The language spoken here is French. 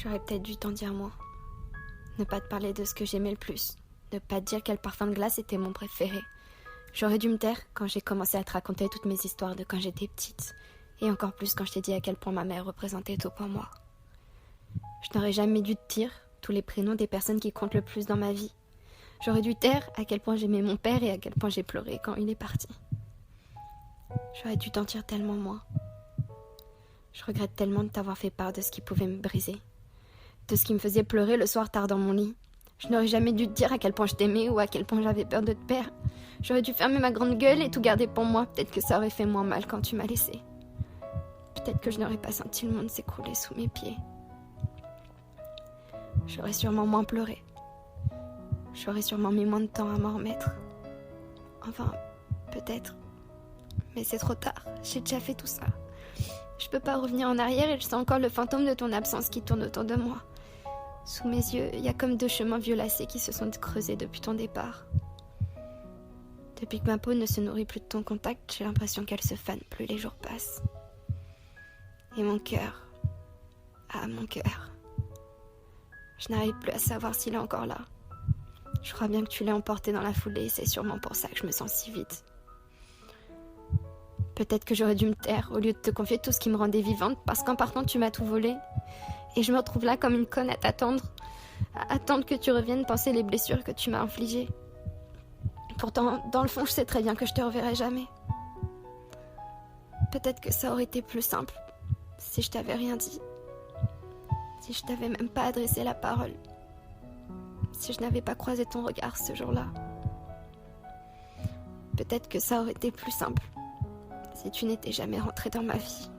J'aurais peut-être dû t'en dire moins. Ne pas te parler de ce que j'aimais le plus. Ne pas te dire quel parfum de glace était mon préféré. J'aurais dû me taire quand j'ai commencé à te raconter toutes mes histoires de quand j'étais petite. Et encore plus quand je t'ai dit à quel point ma mère représentait tout pour moi. Je n'aurais jamais dû te dire tous les prénoms des personnes qui comptent le plus dans ma vie. J'aurais dû taire à quel point j'aimais mon père et à quel point j'ai pleuré quand il est parti. J'aurais dû t'en dire tellement moins. Je regrette tellement de t'avoir fait part de ce qui pouvait me briser. De ce qui me faisait pleurer le soir tard dans mon lit. Je n'aurais jamais dû te dire à quel point je t'aimais ou à quel point j'avais peur de te perdre. J'aurais dû fermer ma grande gueule et tout garder pour moi. Peut-être que ça aurait fait moins mal quand tu m'as laissé. Peut-être que je n'aurais pas senti le monde s'écrouler sous mes pieds. J'aurais sûrement moins pleuré. J'aurais sûrement mis moins de temps à m'en remettre. Enfin, peut-être. Mais c'est trop tard. J'ai déjà fait tout ça. Je peux pas revenir en arrière et je sens encore le fantôme de ton absence qui tourne autour de moi. Sous mes yeux, il y a comme deux chemins violacés qui se sont creusés depuis ton départ. Depuis que ma peau ne se nourrit plus de ton contact, j'ai l'impression qu'elle se fane plus les jours passent. Et mon cœur... Ah, mon cœur... Je n'arrive plus à savoir s'il est encore là. Je crois bien que tu l'as emporté dans la foulée et c'est sûrement pour ça que je me sens si vide. Peut-être que j'aurais dû me taire au lieu de te confier tout ce qui me rendait vivante parce qu'en partant tu m'as tout volé. Et je me retrouve là comme une conne à t'attendre. À attendre que tu reviennes penser les blessures que tu m'as infligées. Pourtant, dans le fond, je sais très bien que je te reverrai jamais. Peut-être que ça aurait été plus simple si je t'avais rien dit. Si je t'avais même pas adressé la parole. Si je n'avais pas croisé ton regard ce jour-là. Peut-être que ça aurait été plus simple si tu n'étais jamais rentré dans ma vie.